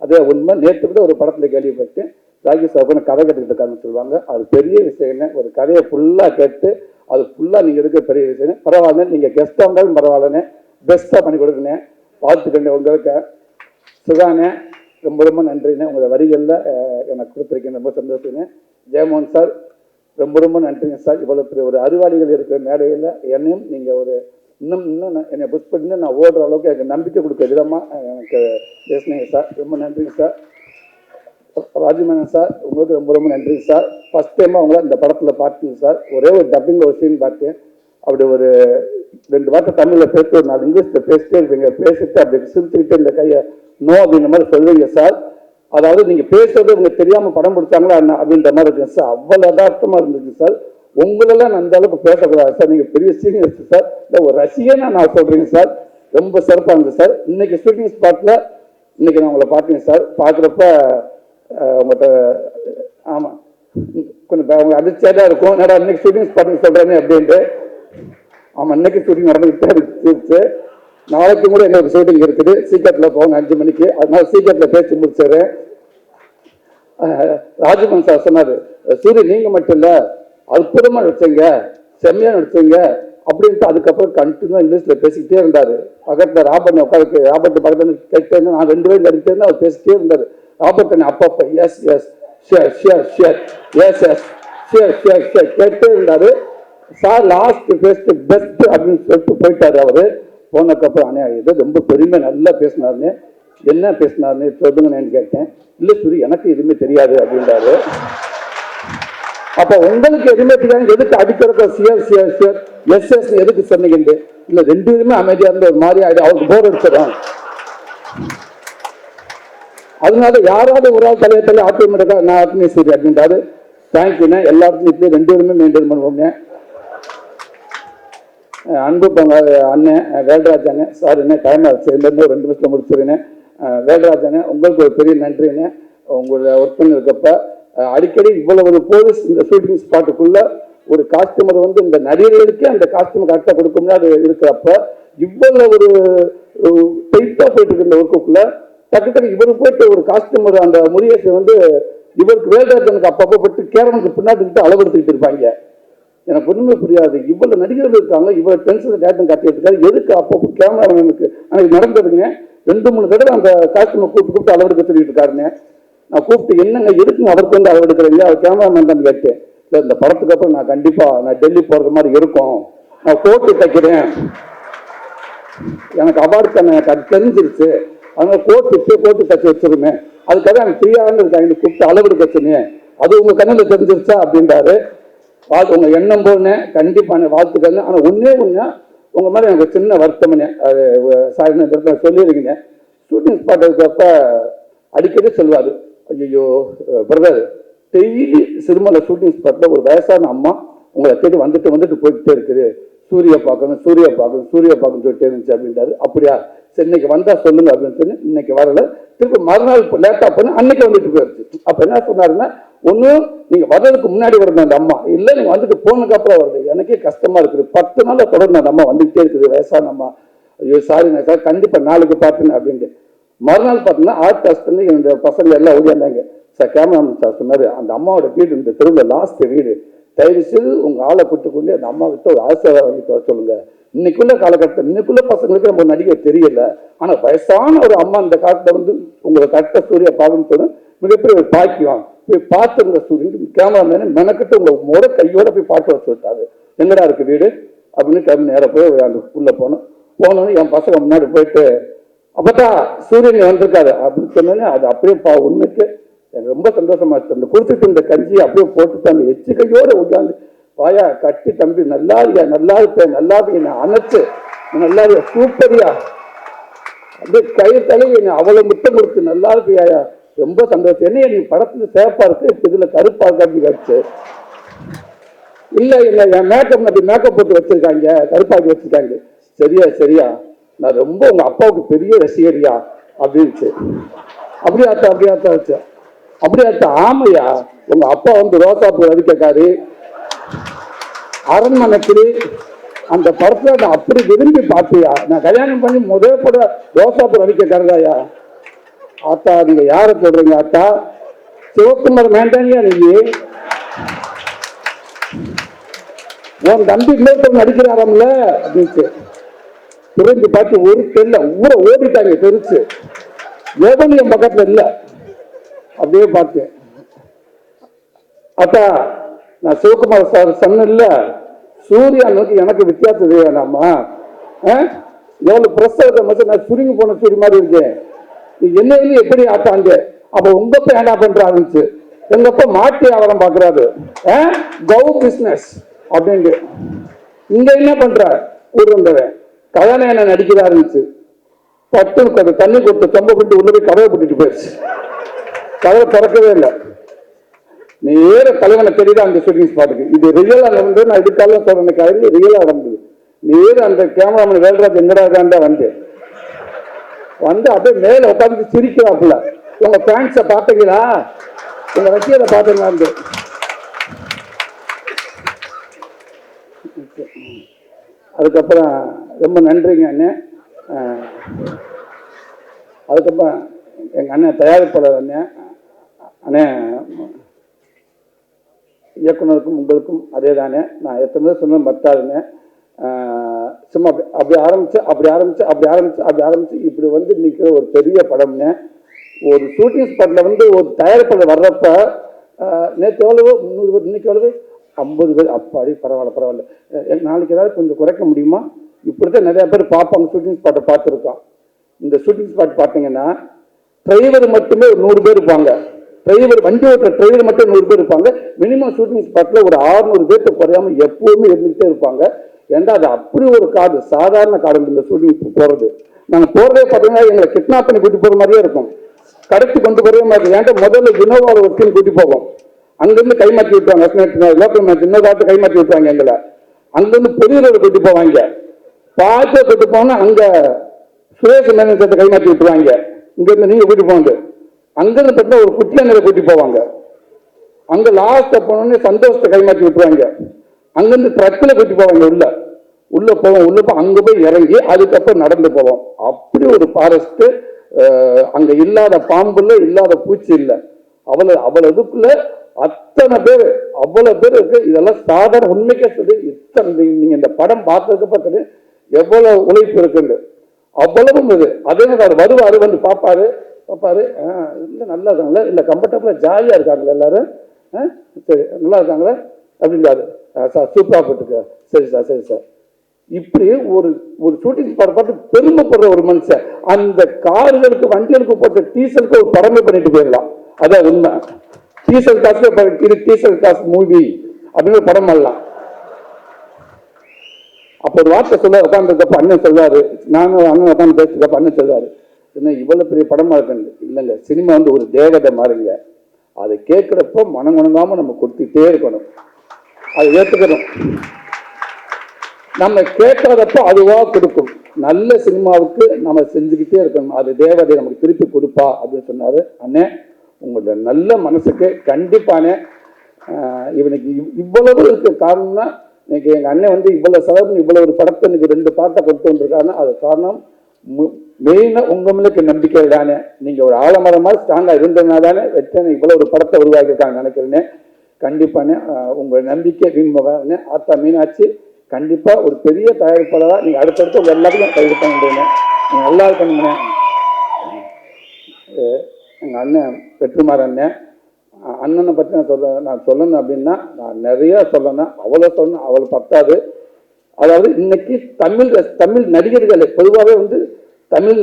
அதே உண்மை. நேற்று கூட ஒரு படத்துல கேள்விப்பட்டேன், ராகி சாப்பிட கதை கட்டுக்கிட்டு இருக்காருன்னு சொல்லுவாங்க. அது பெரிய விஷயம் என்ன, ஒரு கதையை ஃபுல்லாக கேட்டு அது ஃபுல்லாக நீங்கள் இருக்க பெரிய விஷயம். பரவாயில்ல, நீங்கள் கெஸ்ட்டாக இருந்தாலும் பரவாயில்லண்ணே, பெஸ்ட்டாக பண்ணி கொடுக்குண்ணே. வாழ்த்துக்கண்ணே உங்களுக்கு. சுகானே ரொம்ப ரொம்ப நன்றிண்ணே. உங்களோட வரிகளில் எனக்கு கொடுத்துருக்கேன், ரொம்ப சந்தோஷங்க. ஜெயமோகன் சார் ரொம்ப ரொம்ப நன்றிங்க சார். இவ்வளோ பெரிய ஒரு அறிவாளிகள் இருக்கிற மேடையில் என்னையும் நீங்கள் ஒரு இன்னும் என்னை புஷ் பண்ணி நான் ஓடுற அளவுக்கு எனக்கு நம்பிக்கை கொடுக்க விதமாக எனக்கு பேசுனீங்க சார். ரொம்ப நன்றிங்க சார். ராஜமேனன் சார், உங்களுக்கு ரொம்ப ரொம்ப நன்றிங்க சார். ஃபர்ஸ்ட் டைமாக அவங்கள இந்த படத்தில் பார்த்தீங்க சார். ஒரே ஒரு டப்பிங்கில் ஒரு சீன் பார்த்தேன். அப்படி ஒரு 2 வார்த்தை தமிழில் பேசி ஒரு 4 இங்கிலீஷில் பேசிட்டே இருப்பீங்க. பேசிட்டு அப்படி சிரிச்சுக்கிட்டு இந்த கையை நோ அப்படின்ற மாதிரி சொல்லுவீங்க சார். அதாவது நீங்கள் பேசுறது உங்களுக்கு தெரியாமல் படம் பிடிச்சாங்களா என்ன அப்படின்ற மாதிரி இருக்குங்க சார். அவ்வளோ யதார்த்தமாக இருந்துச்சு சார். உங்களெல்லாம் அந்த அளவுக்கு பேசக்கூடாது சார். நீங்கள் பெரிய சீனியர்ஸ் சார். இல்லை ஒரு ரசிகனா நான் சொல்கிறீங்க சார். ரொம்ப சிறப்பாக இருந்துச்சு சார். இன்னைக்கு ஷூட்டிங் ஸ்பாட்டில் இன்னைக்கு நான் உங்களை பார்த்தீங்க சார். பார்க்குறப்ப உங்கள்கிட்ட ஆமாம் கொஞ்சம் அவங்க அதிர்ச்சியாக தான் இருக்கும். என்னடா இன்னைக்கு ஷூட்டிங் ஸ்பாட்னு சொல்கிறேன்னு அப்படின்ட்டு. ஆமாம், இன்னைக்கு ஷூட்டிங் நடந்துகிட்டே இருந்துச்சு. நாளைக்கு கூட எங்களுக்கு ஷூட்டிங் இருக்குது. சீக்கிரத்தில் போங்க 5 மணிக்கு. அதனால சீக்கிரத்தில் பேசி முடிச்சிடுறேன். ராஜமன் சார் சொன்னார், சூரிய நீங்கள் மட்டும் இல்லை அற்புதமாக நடிச்சீங்க, செம்மையாக நடிச்சீங்க அப்படின்ட்டு. அதுக்கப்புறம் கண்டினியூ இங்கிலீஷில் பேசிக்கிட்டே இருந்தார். பக்கத்தில் ராபர்ட் உட்காந்து, ராபர்ட் பக்கத்தில் கேட்டே இருந்தேன். நான் 2 பேரும் நடிச்சிருந்தேன். அவர் பேசிக்கிட்டே இருந்தார். ராபர்ட் அப்பப்போ yes yes sure sure sure yes yes sure sure sure கேட்டே இருந்தார். சார் லாஸ்ட் பெஸ்ட் பெஸ்ட் அப்படின்னு சொல்லிட்டு போயிட்டாரு. அவர் போனதுக்கப்புறம் அண்ணே இது ரொம்ப பெருமை நல்லா பேசினாருன்னு. என்ன பேசினாருன்னு சொல்லுங்கன்னு கேட்டேன். இல்லை சூரி எனக்கு எதுவுமே தெரியாது அப்படின்றாரு. அப்போ உங்களுக்கு எதுவுமே தெரியாது, எதுக்கு அடிக்கிறப்ப cheer cheer cheer yes yes எதுக்கு சொன்னீங்க? இல்லை 2 பேருமே அமைதியாக இருந்த ஒரு மாதிரி ஆகிடும், அவருக்கு போர் அடிச்சிடும். அதனால யாராவது ஒரு ஆள் தலையை ஆட்டோமேட்டிக்கா நான் ஆத்மீய சூரி அப்படின்றாரு. தேங்க்யூண்ணே. எல்லாருக்கும் இப்படி 2 பேருமே மெயின்டைன் பண்ணுவோங்க. அன்பு அண்ணன் வேல்ராஜ் அண்ணன் சார், என்ன டைம் ஆச்சு, 2 நிமிஷத்தில் முடிச்சிருந்தேன். வேல்ராஜ் அண்ணன் உங்களுக்கு ஒரு பெரிய நன்றிண்ணே. உங்களோட ஒர்க் பண்ணிருக்கப்ப அடிக்கடி இவ்வளவு ஒரு போலீஸ் இந்த ஷூட்டிங் ஸ்பாட்டுக்குள்ள ஒரு காஸ்டியூமர் வந்து இந்த நடிகர்களுக்கே அந்த காஸ்டியூம் கரெக்டாக கொடுக்க முடியாது இருக்கிறப்ப இவ்வளவு ஒரு டைட்டா போயிட்டு இருக்க இந்த ஒர்க்குள்ள டக்கு இவரு போயிட்டு ஒரு காஸ்டியூமர் அந்த முருகேசை வந்து இவருக்கு வேல்ராஜனுக்கு அப்பப்போ போட்டு கேரனுக்கு பின்னாடி அளவெடுத்துக்கிட்டு இருப்பாங்க. எனக்கு ஒண்ணுமே புரியாது. இவ்வளவு நடிகர்கள் இருக்காங்க, இவ்வளவு டென்ஷன் டேட்டும் கட்டிட்டு இருக்காரு, எதுக்கு அப்பப்போ கேமராமேனுக்கு அன்னைக்கு நடந்ததுங்க 2-3 தடவை அந்த காஸ்டியூமை கூப்பிட்டு அளவெடுக்க சொல்லிட்டு இருக்காருங்க. நான் கூப்பிட்டு என்னங்க எதுக்குங்க அவருக்கு வந்து அளவெடுக்கிறீங்க, அவர் கேமராமேன் தான் கேட்டேன். இல்லை இந்த படத்துக்கு அப்புறம் நான் கண்டிப்பா நான் டெல்லி போறது மாதிரி இருக்கும், நான் கோட்டு தைக்கிறேன், எனக்கு அவார்டுக்கான எனக்கு அது தெரிஞ்சிருச்சு, அதனால கோட்டு தச்சு வச்சிருமே, அதுக்காக எனக்கு ஃப்ரீயாக இருக்காங்க கூப்பிட்டு அளவெடுக்க சொன்னேன், அது உங்க கண்ணில் தெரிஞ்சிருச்சா அப்படின்றாரு. உங்க எண்ணம் போனேன், கண்டிப்பான வாழ்த்துக்கள். ஆனா ஒன்னே உங்க மாதிரி எனக்கு சின்ன வருத்தம்னே சொல்லியிருக்கீங்க. ஷூட்டிங் ஸ்பாட் இருக்கிறப்ப அடிக்கடி சொல்வாரு, ஐயோ பிரதர் டெய்லி சிறுமலை ஷூட்டிங் ஸ்பாட்ல ஒரு வயசான அம்மா உங்களை தேடி வந்துட்டு போயிட்டே இருக்குது, சூரிய பார்க்கணும் சொல்லிட்டே இருந்துச்சு அப்படின்றாரு. அப்படியா, சரி இன்னைக்கு வந்தா சொல்லுங்க அப்படின்னு சொல்லி இன்னைக்கு வரல, திருப்பி மறுநாள் லேட்டா பண்ண அன்னைக்கு வந்துட்டு போயிடுச்சு. அப்ப என்ன சொன்னாருன்னா, ஒண்ணு நீங்க வர்றதுக்கு முன்னாடி வருது அந்த அம்மா, இல்ல நீங்க வந்துட்டு போனதுக்கு அப்புறம் வருது, எனக்கே கஷ்டமா இருக்குது, 10 நாள்ல தொடர்ந்து அந்த அம்மா வந்துகிட்டே இருக்குது வயசான அம்மா. ஐயோ சாரிங்க சார், கண்டிப்பா நாளைக்கு பார்த்தேன் அப்படின்ட்டு. மறுநாள் பார்த்தீங்கன்னா ஆர்ட் ஹாஸ்டல் என்னுடைய பசங்க எல்லாம் ஓடியாந்தாங்க. சார் கேமராமேன் சார் சொன்னாரு, அந்த அம்மாவோட வீடு இந்த தெருவில் லாஸ்ட் வீடு, தயவு செய்து உங்க ஆளை கூட்டு கொண்டு அந்த அம்மா கிட்ட ஒரு ஆசீர்வாதம் வாங்கிட்டு வர சொல்லுங்க. இன்னைக்குள்ள காலகட்டத்தில் இன்னைக்குள்ள பசங்களுக்கு நம்ம நடிகை தெரியல, ஆனா வயசான ஒரு அம்மா இந்த காலத்துல வந்து உங்களை கரெக்டா சூரிய பார்க்கணும்னு சொன்ன மிகப்பெரிய ஒரு பாக்கியம், போய் பார்த்துங்க சூரியன் கேமராமேன் மெனக்கிட்டு உங்க கையோட போய் பார்த்து வர சொல்லிட்டாரு. எங்கடா இருக்கு வீடு அப்படின்னு நேரம் போய் அந்த உள்ள போனோன்னு என் பசங்க முன்னாடி போயிட்டு, அப்பதான் சூரியன் வந்திருக்காரு அப்படின்னு சொன்னோன்னே அது அப்படியே உண்மைக்கு எனக்கு ரொம்ப சந்தோஷமா இருக்கு. அந்த குடிச்சிட்டு இந்த கஞ்சியை அப்படியே போட்டுட்டு அந்த எச்சு கையோட உட்காந்து வாயா கட்டி, தம்பி நல்லா இருக்கியா, நல்லா இருப்பேன், நல்லா நான் அணைச்சு நல்லா சூப்பரியா அப்படியே கை தலைவி என்னை அவ்வளவு முத்தம் கொடுத்து நல்லா இருப்பியாயா, ரொம்ப சந்தோஷம், என்ன நீ படத்துல சேப்பா இருக்கு, இதுல கருப்பா இருக்கு அப்படின்னு கழிச்சு இல்லை இல்லை என் மேக்கப் அப்படி மேக்கப் போட்டு வச்சிருக்காங்க, கருப்பாக்கி வச்சிருக்காங்க. சரியா சரியா, நான் ரொம்ப உங்க அப்பாவுக்கு பெரிய ரசிகரியா அப்படின்ச்சு. அப்படியே அத்தா அப்படியே அத்தா வச்ச அப்படியே அத்தா. ஆமையா, உங்க அப்பா வந்து ரோசாப்பூ ரவிக்கக்காரு அரண்மனைக்கு அந்த படத்துல நான் அப்படி விரும்பி பார்த்தியா. நான் கல்யாணம் பண்ணி முதல் பட ரோசாப்பூ ரவிக்கக்காரதாயா. ஆத்தா நீங்க யாரை சொல்றீங்க ஆத்தா? சிவகுமார் வேண்டானியா நீங்க? உன் தம்பி இன்னொருத்தர் நடிக்கிறாராம்ல அப்படின்னு திரும்பி பார்த்து ஒரு தெரியல ஊரை ஓடிட்டாங்க தெரிச்சு. எவனும் என் பக்கத்துல இல்ல. அப்படியே பார்த்தேன். அத்தா நான் சிவகுமார் சார் சொன்ன சூர்யா நோக்கி எனக்கு வித்தியாசம் வேணாமா? எவ்வளவு பிரசவத்தை மட்டும் நான் சுருங்கி போன சூரிய மாதிரி இருக்கேன். நீ என்ன எப்படி ஆத்தாங்க? அப்ப உங்க அப்பா என்ன பண்ற ஆரம்பிச்சு, எங்க அப்பா மாட்டி வியாபாரம் பாக்குறாரு, கவு பிசினஸ் அப்படின்ட்டு. இங்க என்ன பண்ற ஊருந்தவன் கல்யாணம் என்ன நடிக்கிற ஆரம்பிச்சு. பட்டு தண்ணி கொடுத்து தொம்ப கொண்டு உள்ள போய் கதவை போட்டுட்டு போயிடுச்சு. கதவை திறக்கவே இல்லை. நேர தலைவனை தெரியுதா அந்த ஷூட்டிங் ஸ்பாட்டுக்கு. இது ரியலா நடந்தது. நான் இதுக்காக சொல்றேன், கதையில ரியலா நடந்தது. நேர அந்த கேமராமேன் வேல்ராஜ் எங்கடா வந்து அப்படியே மேல உட்காந்து சிரிக்கிறாப்புல. உங்க ஃபேன்ஸை பார்த்தீங்களா, உங்க ரசிகரை பார்த்தீங்களா? அதுக்கப்புறம் ரொம்ப நன்றிங்க அண்ணன். அதுக்கப்புறம் எங்க அண்ணன் தயாரிப்பாளர் அண்ணன் இயக்குனருக்கும் உங்களுக்கும் அதே தானே. நான் எத்தனை சொன்னேன் பத்தாதுங்க. சும்மா அப்படி ஆரம்பிச்சு இப்படி வந்து நிற்கிற ஒரு பெரிய படம்னு ஒரு ஷூட்டிங் ஸ்பாட்டில் வந்து ஒரு தயாரிப்பாளர் வர்றப்ப நேற்று எவ்வளவு 300 பேர், இன்னைக்கு எவ்வளவு 50 பேர். அப்பாடி பரவாயில்ல. நாளைக்கு ஏதாவது கொஞ்சம் குறைக்க முடியுமா? இப்படித்தான் நிறைய பேர் பார்ப்பாங்க. ஷூட்டிங் ஸ்பாட்டை பார்த்துருக்கோம். இந்த ஷூட்டிங் ஸ்பாட் பார்த்தீங்கன்னா டிரைவர் மட்டுமே ஒரு 100 பேர் இருப்பாங்க. டிரைவர் வண்டி ஓட்டுற டிரைவர் மட்டும் 100 பேர் இருப்பாங்க. மினிமம் ஷூட்டிங் ஸ்பாட்ல ஒரு 600 பேர்த்து குறையாம எப்பவுமே இருந்துகிட்டே இருப்பாங்க. ஏன்னா அது அப்படி ஒரு காடு, சாதாரண காடு இந்த ஷூட்டிங் போறது. நாங்கள் போறதே பார்த்தீங்கன்னா எங்களை கிட்னாப் பண்ணி கூட்டி போற மாதிரியே இருக்கும். கடத்தி கொண்டு போறவே மாதிரி. ஏன்டா முதல்ல இனோவாவை வச்சு கூட்டி போவோம். அங்கிருந்து கைமாற்றி விட்டுவாங்க. லோக்கல் மேட்ச் இன்னொரு காலத்து கைமாற்றி விட்டுவாங்க எங்களை. அங்கிருந்து பொதுவில் கூட்டி போவாங்க. பார்த்து கூட்டி போனா அங்க சுரேஷ் மேனன் சேர்த்து கைமாற்றி விட்டுருவாங்க. இங்க இருந்து நீங்க கூட்டி போங்க. அங்கிருந்து பார்த்தா ஒரு குட்டியானரை கூட்டி போவாங்க. அங்க லாஸ்ட் போனோடனே சந்தோஷத்தை கைமாற்றி விட்டுருவாங்க. அங்கிருந்து ட்ரக்கில் கூட்டி போவாங்க. உள்ள போவோம். உள்ள போய் அங்க போய் இறங்கி அதுக்கப்புறம் நடந்து போவோம். அப்படி ஒரு ஃபாரஸ்ட். அங்க இல்லாத பாம்புல இல்லாத பூச்சி இல்லை. அவ்வளவு இதுக்குள்ள அத்தனை பேர், அவ்வளவு பேர் இருக்கு. இதெல்லாம் சாதாரண உண்மைக்கே சொல்லி இத்தனை நீங்க இந்த படம் பார்த்ததுக்கு பார்த்து எவ்வளவு உழைப்பு இருக்குன்னு அவ்வளவும் இது. அதே மாதிரி வருவாரு, வந்து பார்ப்பாரு. இல்லை நல்லா இருக்காங்களே, இல்லை கம்ஃபர்டபுளா ஜாலியா இருக்காங்களா எல்லாரும், சரி நல்லா இருக்காங்களே அப்படின்றாரு. சார் சூப்பரா போட்டுக்க. சரி சார். இப்படி ஒரு ஷூட்டிங் ஸ்பாட் பார்த்து பெருமைப்படுற ஒரு மனுஷன். அந்த கார்களுக்கு வண்டிகளுக்கு போட்ட டீசலுக்கு ஒரு படமே பண்ணிட்டு போயிடலாம். அதான் உண்மை. டீசல் காசு மூவி அப்படின்னு ஒரு படம் பண்ணலாம். அப்ப ஒரு வார்த்தை சொல்ல உட்காந்துருக்கப்ப அண்ணன் சொல்றாரு, நானும் அண்ணன் உட்காந்து பேசுறப்ப அண்ணன் சொல்றாரு, என்ன இவ்வளவு பெரிய படமா இருக்கு. இல்லைங்க, சினிமா வந்து ஒரு தேவதை மாறுங்க. அதை கேட்கிறப்ப மனம் உணங்காம நம்ம கொடுத்துட்டே இருக்கணும். அதை ஏற்றுக்கணும். நம்ம கேட்காதப்ப அதுவா கொடுக்கும். நல்ல சினிமாவுக்கு நம்ம செஞ்சுக்கிட்டே இருக்கணும். அது தேவதை நமக்கு திருப்பி கொடுப்பா அப்படின்னு சொன்னாரு. அண்ணே உங்களோட நல்ல மனசுக்கு கண்டிப்பான இவனுக்கு இவ்வளவு இருக்க காரணம்னா, இன்னைக்கு எங்க அண்ணன் வந்து இவ்வளவு செலவு இவ்வளவு ஒரு படத்தை இன்னைக்கு 2 பாட்டை கொண்டு வந்திருக்காருன்னா அது காரணம் மெயினா உங்க மேலுக்கு நம்பிக்கை தானே. நீங்க ஒரு ஆலமரம் மாதிரி ஸ்ட்ராங்கா இருந்ததுனால தானே வெற்றி இவ்வளவு ஒரு படத்தை உருவாக்கியிருக்காங்க நினைக்கிறேன்னு. கண்டிப்பானே உங்க நம்பிக்கை வீண்மகான்னு ஆத்தா மீனாட்சி கண்டிப்பா ஒரு பெரிய தயாரிப்பாளராக நீங்க அடுத்தடுத்து உங்க எல்லாத்தையும் கைது பண்ணுறீங்க. நீங்க நல்லா இருக்கணுங்க. எங்க அண்ணன் வெற்றிமாற அண்ணனை பற்றி நான் சொல்லணும் அப்படின்னா நான் நிறைய சொல்லணும். அவ்வளவு பத்தாது. அதாவது இன்னைக்கு தமிழ் நடிகர்களை பொதுவாகவே வந்து தமிழ்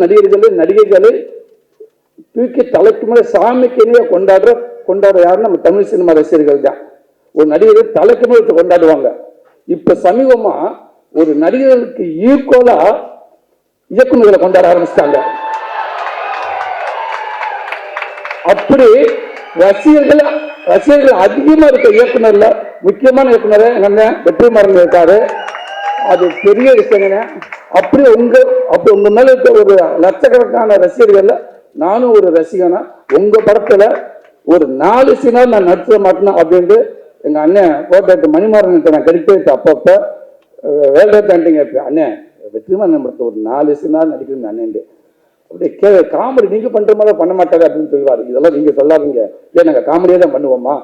நடிகைகளை தூக்கி தலைக்கு மேலே சாமிக்கு கொண்டாடுற யாருன்னு நம்ம தமிழ் சினிமா ரசிகர்கள் தான். ஒரு நடிகர்கள் தலைக்கு மேலே கொண்டாடுவாங்க. இப்ப சமீபமா ஒரு நடிகர்களுக்கு ஈக்குவலா இயக்குநர்களை கொண்டாட ஆரம்பிச்சிட்டாங்க. அப்படி ரசிகர்கள் அதிகமா இருக்க இயக்குநர்ல முக்கியமான இயக்குனர் எங்க அண்ணன் வெற்றிமாறன் இருக்காரு. அது பெரிய விஷயங்க. அப்படி உங்க மேல இருக்க ஒரு லட்சக்கணக்கான ரசிகர்கள்ல நானும் ஒரு ரசிகனா. உங்க படத்துல ஒரு 4 சீனா நான் நடிச்சிட மாட்டேன் அப்படின்ட்டு எங்க அண்ணன் கோட்டை மணிமாறன் நான் கிடைக்க அப்பப்ப வேலை தாண்டிங்க அண்ணன் வெற்றிமாறன் படத்தை ஒரு 4 சீனா நடிக்கிறது அண்ணன் அப்படியே காமெடி நீங்க பண்ற மாதிரி பண்ண மாட்டாரு அப்படின்னு சொல்லுவாரு. இதெல்லாம் நீங்க சொல்லாதீங்க, ஏன் நாங்க காமெடியா தான் பண்ணுவோமா,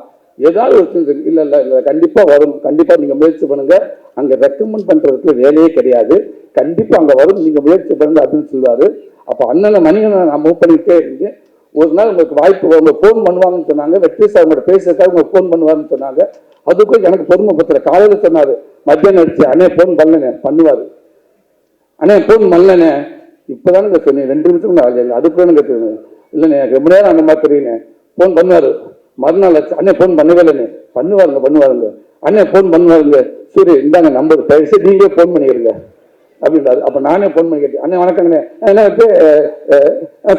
ஏதாவது ஒரு இல்ல கண்டிப்பா வரும், கண்டிப்பா நீங்க முயற்சி பண்ணுங்க, அங்க ரெக்கமெண்ட் பண்றதுக்கு வேலையே கிடையாது, கண்டிப்பா அங்க வரும், நீங்க முயற்சி பண்ணுங்க அப்படின்னு சொல்லுவாரு. அப்ப அண்ணனை மணியனை நான் மூவ் பண்ணிக்கிட்டே இருந்தேன். ஒரு நாள் உங்களுக்கு வாய்ப்பு அவங்க ஃபோன் பண்ணுவாங்கன்னு சொன்னாங்க, வெற்றி சார் உங்களோட பேசுறதுக்காக உங்களுக்கு ஃபோன் பண்ணுவாருன்னு சொன்னாங்க. அதுக்கும் எனக்கு பொறுமை பத்திர. காலையில சொன்னாரு, மத்தியானம் அடிச்சு அண்ணே ஃபோன் பண்ணலண்ணே பண்ணுவாரு, அண்ணே ஃபோன் பண்ணலண்ணே இப்பதானே சொன்னேன் 2 நிமிஷம் ஆகல, அதுக்கு எனக்கு இல்லைண்ணே ரொம்ப நேரம் அந்த மாதிரி தெரியுண்ணே ஃபோன் பண்ணுவாரு. மறுநாள் அண்ணே ஃபோன் பண்ணவே இல்லைண்ணே பண்ணுவாருங்க அண்ணே ஃபோன் பண்ணுவாருங்க. சரி இந்தாங்க நம்பர் பேசி நீங்களே ஃபோன் பண்ணிடுங்க அப்படின்றாரு. அப்போ நானே ஃபோன் பண்ணி கேட்டேன், அண்ணே வணக்கங்கண்ணே என்ன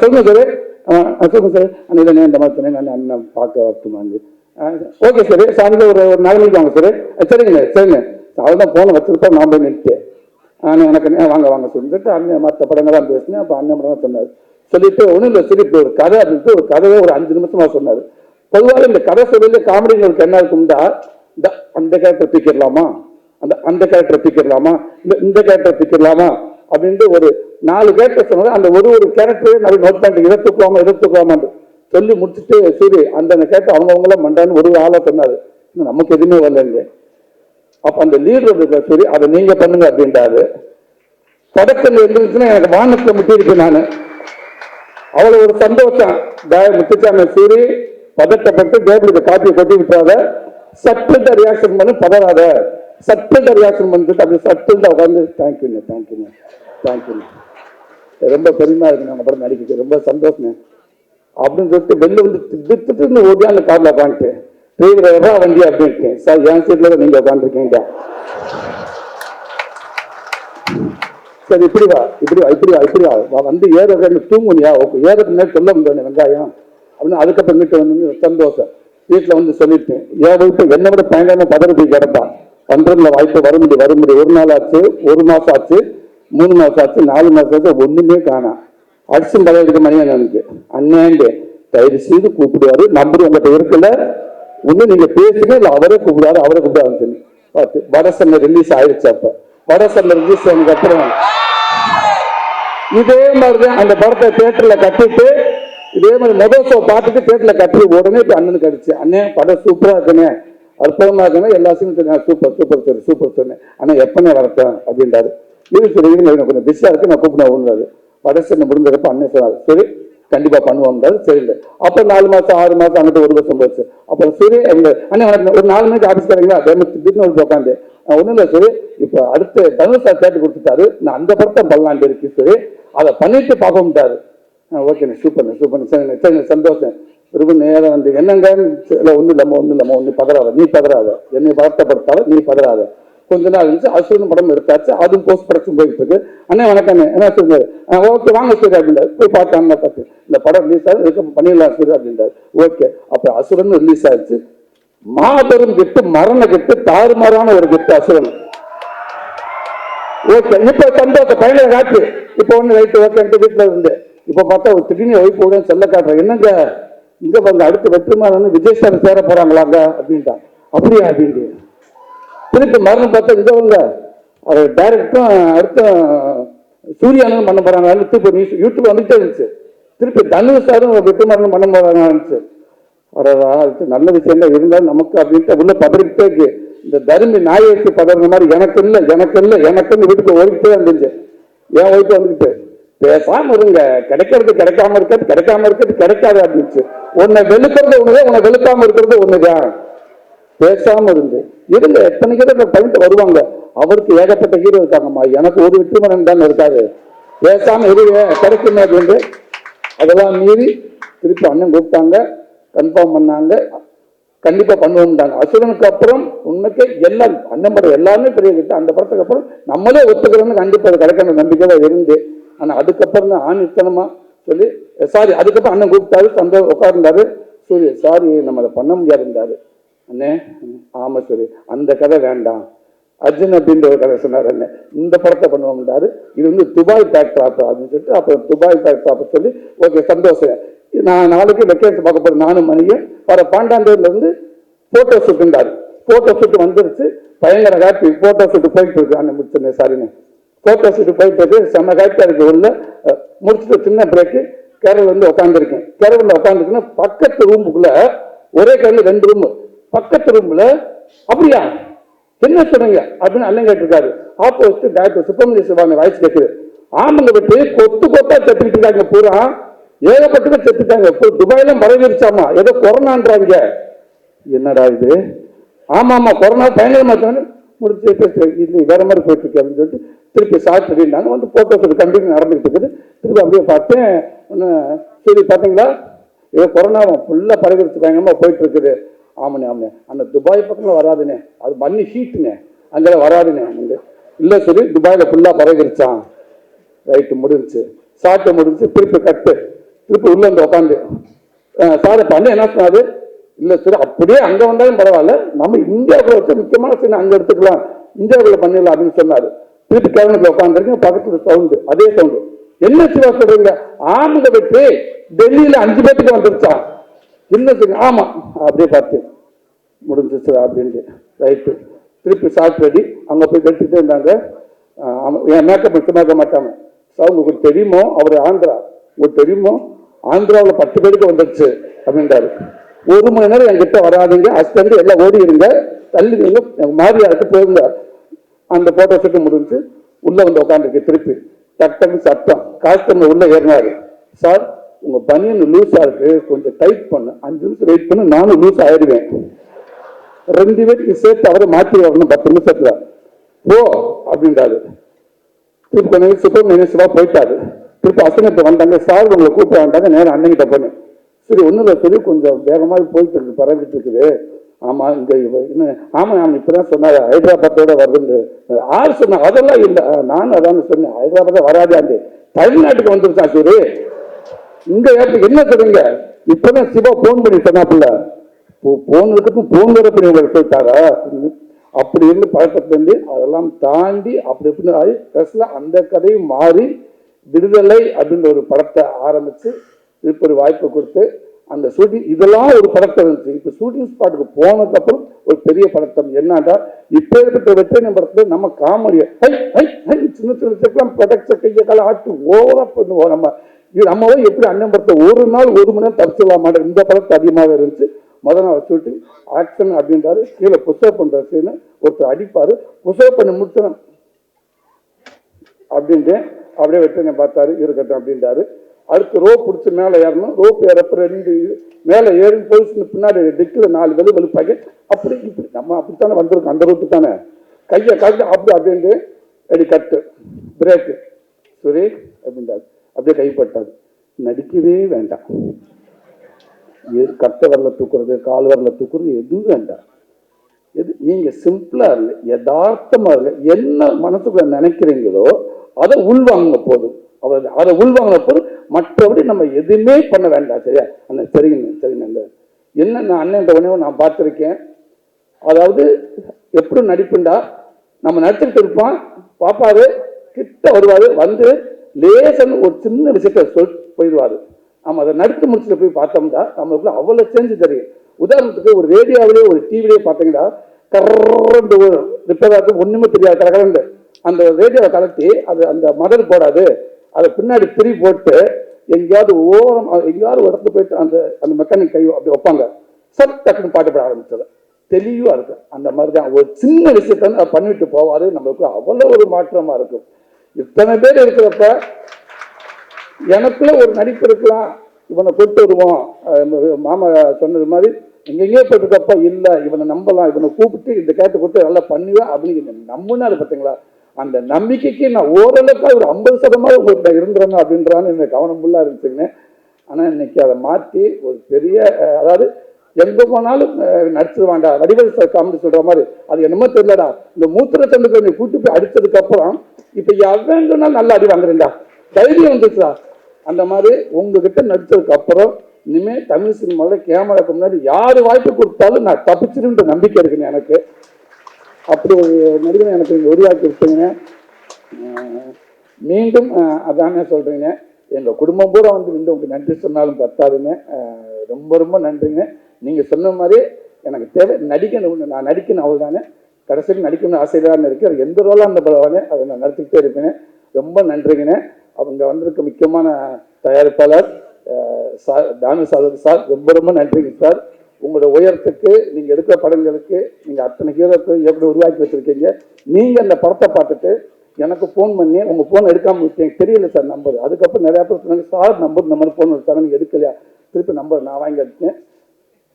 சொல்லுங்க சார் சொல்லுங்க சார் அண்ணே இல்லைண்ணே இந்த மாதிரி சொன்னேன் நான் அண்ணன் பார்க்க வரட்டுமாங்க. ஓகே சார் சாயந்தரம் ஒரு 4 மணிக்கு வாங்க சார். சரிங்க அவள் தான் ஃபோனை வச்சுருப்பா நான் போய் நிறுத்தேன். எனக்கு வாங்க சொல்லிட்டு அண்ணன் மற்ற படங்கள்லாம் பேசினேன். அப்போ அண்ணன் படம் சொன்னார். சொல்லிட்டு ஒன்றும் இல்லை சரி இப்போ ஒரு கதை அப்படின்ட்டு ஒரு கதையை ஒரு 5 நிமிஷமா சொன்னார். பொதுவாக இந்த கதை சொல்லிட்டு காமெடிங்களுக்கு என்ன இருக்கும்டா, அந்த கேரக்டர் தூக்கிடலாமா, அந்த கேரக்டர் தூக்கிடலாமா, இந்த கேரக்டர் தூக்கிடலாமா அப்படின்ட்டு ஒரு 4 கேரக்டர் சொன்னாரு. அந்த ஒரு கேரக்டர் நிறைய நோட் பண்ணிட்டு இதை தூக்கலாமான்னு சொல்லி முடிச்சுட்டு சரி அந்த கேரக்டர் அவங்களாம் பண்றான்னு ஒரு ஆளா சொன்னாரு. நமக்கு எதுவுமே வரலங்க. அப்ப அந்த லீடர் சரி அதை நீங்க பண்ணுங்க அப்படின்றாரு. படத்தில் இருந்துச்சுன்னா எனக்கு வானத்துல முட்டிருக்கு. நான் அவ்வளவு ஒரு சந்தோஷம். முத்துச்சாமி சூரி பதட்டப்பட்டு டேபிளுக்கு காப்பியை கொட்டி விட்டாத, சட்டுன்ற ரியாக்ஷன் பண்ணி பதறாத, சட்டுன்ற ரியாக்ஷன் பண்ணிட்டு அப்படி சட்டுன்ற உட்காந்து தேங்க்யூ ரொம்ப பெருமையா இருக்கு நம்ம படம் நடிக்க ரொம்ப சந்தோஷம் அப்படின்னு சொல்லிட்டு வெளில வந்து திட்டுன்னு ஓடியா அந்த கார்ல உட்காந்துட்டு டிரைவர் வண்டி அப்படின்ட்டு சார் என் சீட்ல தான் நீங்க உட்காந்துருக்கீங்க. சரி இப்படி வா வந்து ஏற தூங்குனியா ஏறதுக்கு முன்னாடி சொல்ல முடியாது வெங்காயம் அப்படின்னு. அதுக்கப்புறமேட்டு வந்து சந்தோஷம் வீட்டுல வந்து சொல்லிட்டேன். ஏன் வீட்டு என்னை விட பயங்கரமா பதறி கிடப்பான். பண்றதுல வாய்ப்பு வர முடியும். 1 நாள் ஆச்சு, 1 மாசம் ஆச்சு, 3 மாசம் ஆச்சு, 4 மாசம் ஆச்சு, ஒண்ணுமே காணாம். அடிச்சும் தலையெடுக்க மணியா எனக்கு அண்ணாண்டு தயவு செய்து கூப்பிடுவாரு. நம்பர் உங்கள்கிட்ட இருக்குல்ல, ஒண்ணு நீங்க பேசுங்க இல்ல அவரே கூப்பிடுவாருன்னு சொல்லி பார்த்து வடசன்ன ரிலீஸ் ஆயிடுச்சு. அப்ப வடசன்ன ரிலீஸ் ஆனதுக்கு அப்புறம் இதே மாதிரிதான் அந்த படத்தை தியேட்டர்ல கட்டிட்டு இதே மாதிரி முதல் ஷோ பார்த்துட்டு தியேட்டர்ல கட்டி உடனே இப்ப அண்ணனுக்கு அடிச்சு அண்ணே படம் சூப்பரா இருக்குண்ணே அற்புதமா இருக்குண்ணே எல்லா சீனும் சூப்பர் சொன்னேன். ஆனா எப்பனே வரட்டும் அப்படின்றாரு. இது சரி கொஞ்சம் பிஸியா இருக்கு நான் கூப்பிட ஒன்றாரு. வடசன்ன முடிஞ்சப்ப அண்ணன் சொன்னாரு சரி கண்டிப்பா பண்ணுவாங்க. சரி இல்லை அப்ப 4 மாசம் 6 மாசம் அங்கிட்ட 1 வருஷம் போச்சு. அப்புறம் சரி அண்ணன் ஒரு 4 மணிக்கு ஆஃபீஸ் தரீங்களா திடீர்னு உட்காந்து ஒன்றும் இல்லை சரி இப்போ அடுத்து தனுஷ் சார் கேட்டு கொடுத்துட்டாரு, நான் அந்த படத்தை பண்ணலான் இருக்கு சரி அதை பண்ணிட்டு பார்க்கட்டாரு. ஓகேண்ணே சூப்பர் சரி சந்தோஷம். ரொம்ப நேரம் வந்து என்னங்க ஒன்றும் இல்லாம நீ பதறாத என்னை வருத்தப்படுத்தாத நீ பதறாத. கொஞ்ச நாள் இருந்துச்சு அசுரன் படம் எடுத்தாச்சு. அதுவும் போஸ்ட் ப்ரொடக்ஷன் போயிட்டு இருக்கு. அண்ணே வணக்கம் என்ன சொல்லுங்க ஓகே வாங்க சரி அப்படின்றாரு. போய் பார்த்தாங்க பார்த்து இந்த படம் ரிலீஸ் ஆகுது பண்ணிடலாம் சரி அப்படின்றாரு. ஓகே அப்ப அசுரன் ரிலீஸ் ஆயிடுச்சு. மாபெரும் கெட்டு மரண கெட்டு தாறுமாறான ஒரு கெட்டு அசுரன். ஓகே இப்ப சந்தோஷம் பையனை காட்டு இப்ப ஒண்ணு ரைட்டு ஓகேன்ட்டு வீட்டுல இருந்து இப்ப பார்த்தா ஒரு திடீர்னு ஒய்ஃப் கூட செல்ல காட்டுறேன். என்னங்க இங்க பாருங்க அடுத்து வெற்றிமாறன் விஜய் சார் சேர போறாங்களாங்க அப்படின்ட்டான். அப்படியா அப்படின்ட்டு திருப்பி மரணம் பார்த்தா இங்க அது டைரக்டும் அடுத்த சூர்யானும் பண்ண போறாங்க. திருப்பி யூடியூப் வந்துட்டே இருந்துச்சு. திருப்பி தனுஷ் சாரும் வெற்றிமாறனும் பண்ண போறாங்க இருந்துச்சு. நல்ல விஷயம் தான் இருந்தாலும் நமக்கு அப்படின்ட்டு உள்ள பதறிக்கிட்டே இருக்கு. இந்த தருமி நாயை வச்சு பதற மாதிரி எனக்கு இல்லை வீட்டுக்கு ஓடிக்கிட்டே இருந்துச்சு. என் ஒய்ஃபு வந்துக்கிட்டு பேசாம இருங்க கிடைக்கிறது கிடைக்காம இருக்கிறது கிடைக்காது அப்படின்ச்சு. உன்னை வெளுக்கிறது ஒண்ணுதான் உன்னை வெளுக்காம இருக்கிறது ஒண்ணுதான். பேசாம இருங்க எத்தனை பேர் பண்ணிட்டு வருவாங்க. அவருக்கு ஏகப்பட்ட ஹீரோ இருக்காங்கம்மா, எனக்கு ஒரு வெற்றிமாறன் தான் இருக்காது. பேசாம இருங்க கிடைக்குமே அப்படின்னு அதெல்லாம் மீறி திருப்பி அண்ணன் கூப்பிட்டாங்க, கன்ஃபார்ம் பண்ணாங்க, கண்டிப்பா பண்ணுவோம்ட்டாங்க. அசுரனுக்கு அப்புறம் உண்மைக்கு எல்லாம் அண்ணன் படம் எல்லாருமே பெரிய கிட்ட அந்த படத்துக்கு அப்புறம் நம்மளே ஒத்துக்கிறோம்னு கண்டிப்பா அது கிடைக்கிற நம்பிக்கை தான் இருந்து. ஆனா அதுக்கப்புறம் தான் ஆணித்தனமா சொல்லி சாரி அதுக்கப்புறம் அண்ணன் கூப்பிட்டாரு, உட்கார்ந்தாரு. சரி சாரி நம்ம அதை பண்ண முடியாது இருந்தாரு. அண்ணே ஆமா சரி அந்த கதை வேண்டாம், அர்ஜுன் அப்படின்ற ஒரு கதை சொன்னார் அண்ணே, இந்த படத்தை பண்ணுவோம்டாரு. இது வந்து துபாய் பேக்ட்ராப் அப்படின்னு சொல்லிட்டு அப்புறம் துபாய் பேக்ட்ராப் சொல்லி ஓகே சந்தோஷம். நான் நாளைக்கு வெக்கேஷன் பார்க்க போறேன், நானும் மணியும் வர பாண்டாந்தூர்ல இருந்து போட்டோ ஷூட்டுண்டாரு. போட்டோ ஷூட் வந்துருச்சு, பயங்கர காப்பி. போட்டோ ஷூட் போயிட்டு இருக்கு அண்ணன் முடிச்சுனே சாரிண்ணே. போட்டோ ஷூட் போயிட்டு இருக்கு, செம்ம காப்பியா இருக்கு. உள்ள முடிச்சுட்டு சின்ன பிரேக்கு கேரள் வந்து உட்காந்துருக்கேன். கேரளில் உட்காந்துருக்குன்னா பக்கத்து ரூமுக்குள்ள ஒரே கேரள 2 ரூம், பக்கத்து ரூம்ல அப்படியா என்ன சொல்றீங்க அப்படின்னு அண்ணன் கேட்டிருக்காரு. ஆப்போசிட் டாக்டர் சுப்பிரமணிய சிவாங்க வாய்ஸ் கேட்குது. ஆமங்க விட்டு கொத்து கொத்தா செத்துக்கிட்டு இருக்காங்க, பூரா ஏகப்பட்டு செத்துட்டாங்க. துபாயில பரவிருச்சாமா, ஏதோ கொரோனான்றாங்க. என்னடா இது? ஆமா ஆமா கொரோனா பயங்கரமா முடிச்சு இல்லை வேற மாதிரி போயிட்டு இருக்கு அப்படின்னு சொல்லிட்டு திருப்பி ஷார்ட் பண்ணிட்டாங்க. வந்து போட்டோஸ் கண்டினியூ நடந்துகிட்டு இருக்குது. திருப்பி அப்படியே பார்த்தேன், சரி பார்த்தீங்களா ஏதோ கொரோனா ஃபுல்லா பரவிருச்சு பயங்கரமா போயிட்டு இருக்குது. ஆமாண்ணே ஆமாண்ணே, அந்த துபாய் பக்கத்தில் வராதுண்ணே, அது மண்ணி ஹீட்டுண்ணே, அங்கெல்லாம் வராதுண்ணே. இல்லை சரி துபாயில ஃபுல்லா பரவிருச்சான். ரைட்டு முடிஞ்சிச்சு, ஷார்ட்டு முடிஞ்சு, திருப்பி கட்டு, திருப்பி உள்ள வந்து உட்காந்து சார் பண்ண என்ன சொன்னாரு? இல்லை சரி அப்படியே அங்கே வந்தாலும் பரவாயில்ல, நம்ம இந்தியாவுக்குள்ள வச்சு முக்கியமான சீன் அங்கே எடுத்துக்கலாம், இந்தியாவுக்குள்ள பண்ணிடலாம் அப்படின்னு சொன்னாரு. திருப்பி கேபினட்ல உட்காந்துருக்கேன், பக்கத்துல சவுண்டு, அதே சவுண்டு. என்ன சிவா சொல்றீங்க? ஆமுங்க வெற்றி டெல்லியில 5 பேருக்கு வந்துருச்சான். என்ன சரி ஆமா அப்படியே பார்த்து முடிஞ்சிச்சு அப்படின்ட்டு. ரைட்டு திருப்பி ஷார்ட் ரெடி. அங்கே போய் கட்டிட்டு இருந்தாங்க. என் மேக்கப் மிச்சமாக மாட்டாங்க. சார் உங்களுக்கு தெரியுமோ அவர் ஆந்திரா, உங்களுக்கு தெரியுமோ ஆந்திராவில் 10 பேருக்கு வந்துடுச்சு அப்படின்றாரு. 1 மணி நேரம் என்கிட்ட வராதிங்க, ஹஸ்பண்ட் எல்லாம் ஓடி இருங்க, தள்ளி நீங்க மாரியாருக்கு போயிருங்க. அந்த போட்டோ ஷூட் முடிஞ்சு உள்ள வந்து உட்காந்துருக்கு. திருப்பி டக்குன்னு சட்டம் காஸ்டமர் உள்ள ஏறினாரு. சார் உங்க பனியன் லூஸா இருக்கு, கொஞ்சம் டைட் பண்ணு, 5 நிமிஷம் வெயிட் பண்ணு, நானும் லூஸ் ஆயிடுவேன். 2 பேருக்கு சேர்த்து அவரை மாற்றி வரணும் 10 நிமிஷத்துல போ அப்படின்றாரு. திருப்பி கொஞ்சம் சுப்பிரமணிய சிவா போயிட்டாரு. திருப்பி அசனத்தை வந்தாங்க. சார் உங்களை கூப்பிட வந்தாங்க, நேரம் அண்ணங்கிட்ட போனேன். சரி ஒன்றும் இல்லை சொல்லி கொஞ்சம் வேகமாக போயிட்டு இருக்கு, பரவிட்டு இருக்குது. ஆமா இங்க இன்னும் ஆமா நான் இப்பதான் சொன்னாரு ஹைதராபாத்தோட வருதுன்னு. ஆறு சொன்ன அதெல்லாம் இல்லை, நானும் அதான் சொன்னேன், ஹைதராபாத் வராது, தமிழ்நாட்டுக்கு வந்துருச்சான். சரி இங்க என்ன சொல்றீங்க? இப்பதான் சிவா போன் பண்ணி சொன்னாப்புல, போன் இருக்கிறதும் போன் வர பண்ணி உங்களுக்கு சொல்லிட்டாரா? அப்படி இருந்து பழக்கத்துல இருந்து அதெல்லாம் தாண்டி அப்படி இப்படின்னு ஆகி கடைசியில் அந்த கதையும் மாறி விடுதலை அப்படின்ற ஒரு படத்தை ஆரம்பிச்சு இப்போ ஒரு வாய்ப்பு கொடுத்து அந்த ஷூட்டிங் இதெல்லாம் ஒரு படத்தை இருந்துச்சு. இப்போ ஷூட்டிங் ஸ்பாட்டுக்கு போனதுக்கு அப்புறம் ஒரு பெரிய படத்தம் என்னடா இப்போ இருக்கிற வெற்றி படத்துல நம்ம காமெடியை சின்ன சின்ன செக்கலாம் ப்ரொடக்ஷன் கையை கால ஆட்டு ஓவரா பண்ணுவோம். நம்ம எப்படி அண்ணன் படத்தை ஒரு நாள் 1 மணி நேரம் தப்பிச்சிடலாம் மாட்டோம். இந்த படத்தை அதிகமாக இருந்துச்சு. முதல் நாள் ஷூட்டிங் ஆக்ஷன் அப்படின்றாரு, கீழே புஷப் பண்ற சீனு ஒருத்தர் அடிப்பாரு, புஷப் பண்ணி முடிச்சணும் அப்படின்ட்டு அப்படியே வெற்றி பார்த்தாரு, இருக்கட்டும் அப்படின்றாரு. அடுத்து ரோப் பிடிச்சி மேலே ஏறணும். ரோப் ஏறப்ப 2 மேலே ஏறி போலீஸ் பின்னாடி டிக்கில் 4 வெளுப்பாங்க. அப்படி இப்படி நம்ம அப்படித்தானே வந்திருக்கோம், அந்த ரோட்டு தானே, கையை காட்டு அப்படி அப்படின்ட்டு அடி கட்டு பிரேக்கு சரி அப்படின்றாரு. அப்படியே கைப்பட்டாரு. நடிக்கவே வேண்டாம், கட்ட வரல தூக்குறது, கால் வரல தூக்குறது எதுவும் வேண்டாம். எது நீங்க சிம்பிளா இருங்க, யதார்த்தமா இருங்க, என்ன மனசுக்குள்ள நினைக்கிறீங்களோ அதை உள்வாங்க போதும். அதை உள்வாங்கின போது மற்றபடி நம்ம எதுவுமே பண்ண வேண்டாம். சரியா அண்ணன்? சரிங்க சரிங்க. என்ன நான் அண்ணன் உடனே நான் பார்த்துருக்கேன். அதாவது எப்படி நடிப்புண்டா, நம்ம நடிச்சுட்டு இருப்போம், பாப்பாரு கிட்ட வருவாரு, வந்து லேசன் ஒரு சின்ன விஷயத்த சொல்லிட்டு போயிடுவாரு. நம்ம அதை நடித்து முடிச்சுட்டு போய் பார்த்தோம்னா நம்மளுக்குள்ள அவ்வளோ சேஞ்சு தெரியும். உதாரணத்துக்கு ஒரு ரேடியோவிலே ஒரு டிவிலே பார்த்தீங்கன்னா கரண்டு ரிப்பேர் ஆகுது, ஒன்றுமே தெரியாது, கரண்டு அந்த ரேடியோவை கலட்டி அது அந்த மதர் போடாது, அதை பின்னாடி பிரி போட்டு எங்கேயாவது ஓரம் எங்கேயாவது ஒரு இடத்துல போயிட்டு அந்த அந்த மெக்கானிக் கை அப்படி வைப்பாங்க. சட் டக்குன்னு பாட்டு பாட ஆரம்பிச்சது தெளிவா இருக்கு. அந்த மாதிரி தான் ஒரு சின்ன விஷயத்த பண்ணிட்டு போவாரு. நம்மளுக்கு அவ்வளோ ஒரு மாற்றமா இருக்கும். இத்தனை பேர் இருக்கிறப்ப எனக்குள்ள ஒரு நடிப்பு இருக்கலாம், இவனை கொண்டு வருவோம். மாமா சொன்னது மாதிரி எங்கெங்கேயோ போயிட்டுருக்கப்ப இல்லை இவனை நம்பலாம், இவனை கூப்பிட்டு இந்த கேட்டு கொடுத்து நல்லா பண்ணுவேன் அப்படின்னு நம்பினாரு. பார்த்தீங்களா, அந்த நம்பிக்கைக்கு நான் ஓரளவுக்கு ஒரு 50% உங்களுக்கு இருந்துறேங்க அப்படின்றான்னு எனக்கு கவனம் ஃபுல்லாக இருந்துச்சுங்க. ஆனால் இன்னைக்கு அதை மாற்றி ஒரு பெரிய, அதாவது எங்கே போனாலும் நடிச்சிருவாண்டா, வடிவேல் சார் காமெடி சொல்கிற மாதிரி, அது என்னமோ தெரியலடா, இந்த மூத்திர சந்துக்கு கூட்டு போய் அடித்ததுக்கப்புறம் இப்போ எவங்கன்னா நல்லா அடி வாங்குறேன்டா, தைரியம் வந்துச்சுடா. அந்த மாதிரி உங்ககிட்ட நடிச்சதுக்கு அப்புறம் இனிமேல் தமிழ் சினிமாவில் கேமராக்கு முன்னாடி யார் வாய்ப்பு கொடுத்தாலும் நான் தப்பிச்சிருன்ற நம்பிக்கை இருக்குங்க எனக்கு. அப்படி ஒரு நடிகனை எனக்கு இங்கே உருவாக்கி விட்டுங்க. மீண்டும் அதானே சொல்கிறீங்க, எங்கள் குடும்பம் பூரா வந்து நின்று உங்களுக்கு நன்றி சொன்னாலும் பத்தாதுங்க. ரொம்ப ரொம்ப நன்றிங்க. நீங்கள் சொன்ன மாதிரி எனக்கு தேவை நடிக்கணும், நான் நடிக்கணும் அவள் தானே, கடைசியில் நடிக்கணும்னு ஆசைதான் இருக்குது. அது எந்த ரோலாக அந்த பரவாயில்ல, அதை நான் நடத்திக்கிட்டே இருப்பேன். ரொம்ப நன்றிங்கண்ணே. அவங்க வந்திருக்க முக்கியமான தயாரிப்பாளர் சார் தானு சார், ரொம்ப ரொம்ப நன்றிங்க சார். உங்களோட உயரத்துக்கு நீங்கள் எடுக்கிற படங்களுக்கு நீங்கள் அத்தனை ஹீரோக்கள் எப்படி உருவாக்கி வச்சுருக்கீங்க. நீங்கள் அந்த படத்தை பார்த்துட்டு எனக்கு ஃபோன் பண்ணி உங்கள் ஃபோன் எடுக்காமல் விட்டீங்க, தெரியல சார் நம்பர். அதுக்கப்புறம் நிறையா பேர் சொன்னாங்க, சார் நம்பர் இந்த மாதிரி ஃபோன் எடுத்தாங்க, நீங்கள் எடுக்கலையா, திருப்பி நம்பர் நான் வாங்கி அடிச்சேன்.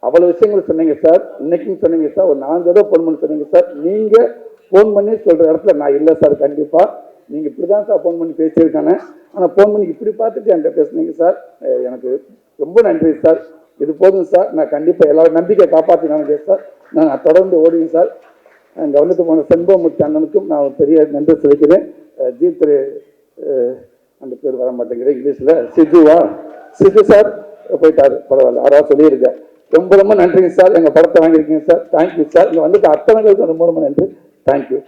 அவ்வளோ விஷயங்கள் சொன்னீங்க சார். இன்றைக்கும் சொன்னீங்க சார், ஒரு 4 தடவை ஃபோன் பண்ணி சொன்னீங்க சார். நீங்கள் ஃபோன் பண்ணி சொல்கிற இடத்துல நான் இல்லை சார், கண்டிப்பாக நீங்கள் இப்படி தான் சார் ஃபோன் பண்ணி பேசியிருக்கானே, ஆனால் ஃபோன் பண்ணி இப்படி பார்த்துட்டு என்கிட்ட பேசுனீங்க சார். எனக்கு ரொம்ப நன்றி சார். இது போதும் சார், நான் கண்டிப்பாக எல்லாரும் நம்பிக்கை காப்பாற்றினாங்க சார். நான் தொடர்ந்து ஓடுவேன் சார். அங்கே வந்துட்டு போன செண்பகமூர்த்தி அண்ணனுக்கும் நான் ஒரு பெரிய நன்றி சொல்லிக்கிறேன். திரு அந்த பேர் வர மாட்டேங்கிறேன் இங்கிலீஷில், சிஜு சார் போயிட்டாரு, பரவாயில்ல, யாராவது சொல்லியிருக்கேன். ரொம்ப ரொம்ப நன்றிங்க சார். எங்கள் படத்தை வாங்கியிருக்கீங்க சார், தேங்க்யூ சார். இங்கே வந்துட்டு அத்தனை பேருக்கும் ரொம்ப ரொம்ப நன்றி. தேங்க்யூ.